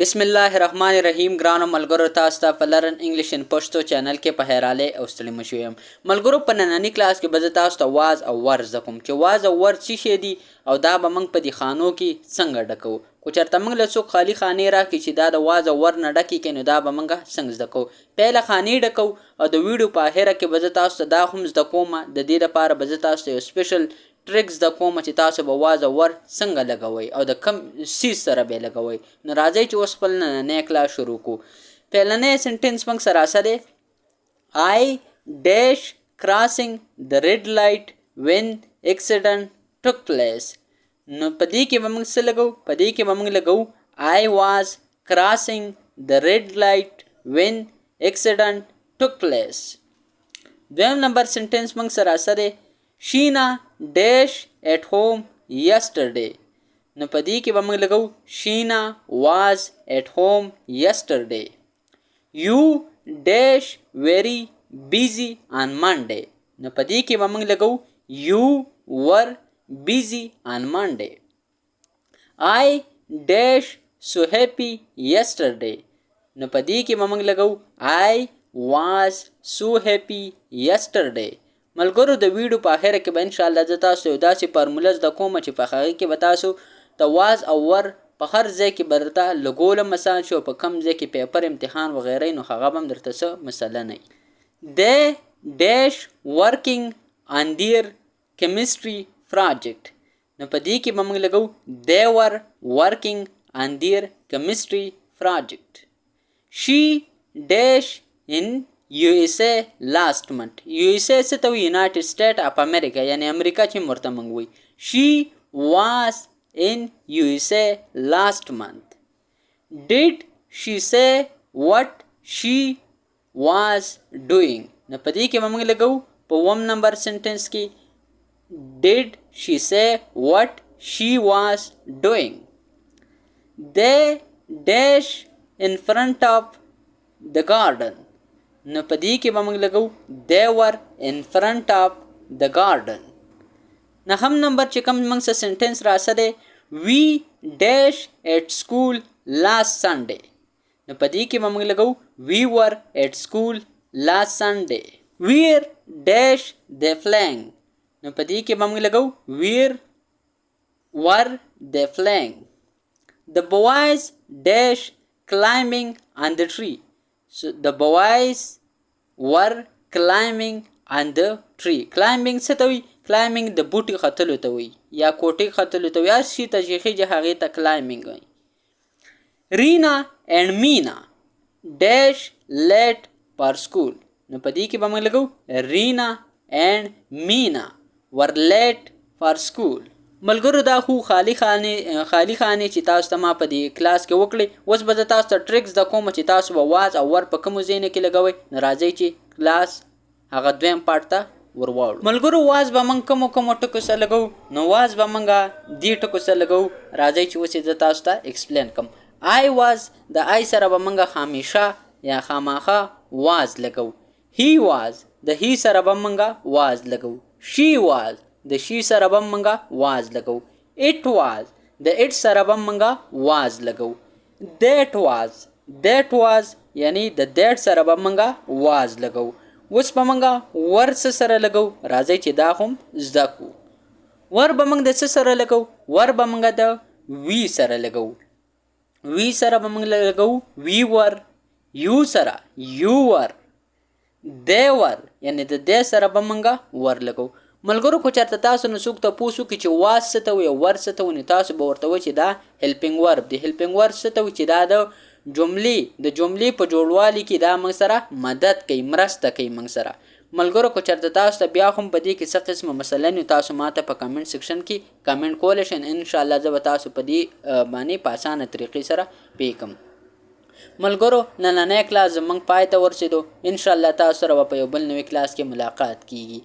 بسم الله الرحمن الرحیم. ګرانو ملګرو، تاسو ته په لرن انګلیش ان پښتو چینل کې په هراله او ستړي مشو یم. ملګرو، په نننی کلاس کې به زه تاسو ته واز او ور زده کوم چې واز او ور څه شی دي او دا به موږ په دې خانو کې څنګه ډکو. خو چېرته موږ له څوک خالي خانې راکړي چې دا د واز او ور نه ډکې کړي، نو دا به موږ څنګه زده کوو. پهله خانې ډکو او د ویډیو په اخره کې به زه تاسو ته دا هم زده کوم. د دې لپاره به زه تاسو ته یو سپیشل ټریکس د کوم چې تاسو به واز او ور څنګه لګوئ او د کم سیز سره به لګوئ. نو راځئ چې اوس خپل نننی کلاس شروع کړو. پهلنی سنټنس موږ سره سره I dash crossing the red light when accident took place. نو په دې کې به موږ څه لګو؟ په دې کې به موږ لګو I was crossing the red light when accident took place. دویم نمبر سنټنس موږ سره سره Sheena dash at home yesterday. نو په دې کې به موږ لګو Sheena was at home yesterday. You dash very busy on Monday. نو په دې کې به موږ لګو You were busy on Monday. I dash so happy yesterday. نو په دې کې به موږ لګو I was so happy yesterday. ملګرو، د ویډیو په اخره کې به انشاءالله زه تاسو یو داسې فارموله زده کوم چې په هغې کې به تاسو د واز او ور په هر ځای کې به درته لګول مسان شي او په کم ځای کې پیپر امتحان وغیره، نو هغه به هم درته څه مسله نه وي. They dash working on their chemistry project. نو په دې کې به موږ لګو They were working on their chemistry project. She dash in USA last month. USA څه ته وایي؟ United States of America، یعنی امریکا چې ورته موږ وایي. She was in USA last month. Did she say what she was doing? نو په دې کې به موږ لګو په اووم نمبر سنټنس کې Did she say what she was doing? They dash in front of the garden. نو په دې کې به موږ لګو They were in front of the garden. نهم نمبر چې کوم موږ څه سنټنس راسه دی We dash at school last Sunday. نو په دې کې به موږ لګو We were at school last Sunday. Where dash they flying. نو په دې کې به موږ لګو Where were they flying. The boys dash climbing on the tree. So the boys were climbing on the tree. Climbing څه ته وایي؟ Climbing د بوټي ختلو ته وایي یا کوټې ختلو ته وایي. هر شي ته چې خیږي هغې ته climbing وایي. Reena and Meena dash late for school. نو په دې کې به موږ لګو Reena and Meena were late for school. ملګرو، دا خو خالی خانې چې تاسو ته ما په دې کلاس کې وکړې. اوس به زه تاسو ته ټریکس زده کوم چې تاسو به واز او ور په کومو ځایونو کې لګوئ. نو راځئ چې کلاس هغه دویم پارټ ته ور واوړو. ملګرو، واز به موږ کومو ټکو سره لګو؟ نو واز به موږ دې ټکو سره لګو. راځئ چې اوس یې زه تاسو ته ایکسپلین کوم. I was د I سره به موږ همیشه یا خامخا واز لګو. He was د he سره به موږ واز لګو. She was د شي سره به موږ واز لګو. It was د it سره به موږ واز لګو. That was یعنی د that سره به موږ واز لګو. اوس به موږ ور څه سره لګو؟ راځئ چې دا هم زده کړو. ور به موږ د څه سره لګو؟ ور به موږ د وی سره لګو. وی سره به موږ لګو We were. You سره You were. They were یعنی د دې سره به موږ ور لګو. ملګرو، خو چېرته تاسو نه څوک تپوس وکړي چې واز څه ته وایي او ور څه ته وایي، نو تاسو به ورته وایئ چې دا هیلپینګ ورب دی. هیلپینګ ورب څه ته وایي؟ چې دا د جملې په جوړوالي کې دا موږ سره مدد کوي، مرسته کوي موږ سره. ملګرو، خو چېرته تاسو ته بیا هم په دې کې څه قسمه مسله نو تاسو ما ته په کمنټ سیکشن کې کمنټ کولی شئ. انشاءالله زه به تاسو په دې باندې په اسانه طریقې سره پوه کړم. ملګرو، نننی کلاس زموږ پای ته ورسېدو. انشاءالله تاسو سره به په یو بل نوي کلاس کې ملاقات کیږي.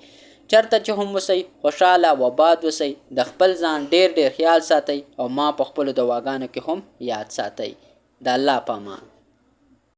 چرته چې هم اوسئ خوشحاله او آباد اوسئ. د خپل ځان ډېر خیال ساتئ او ما په خپلو دواګانو کې هم یاد ساتئ. د الله په امان.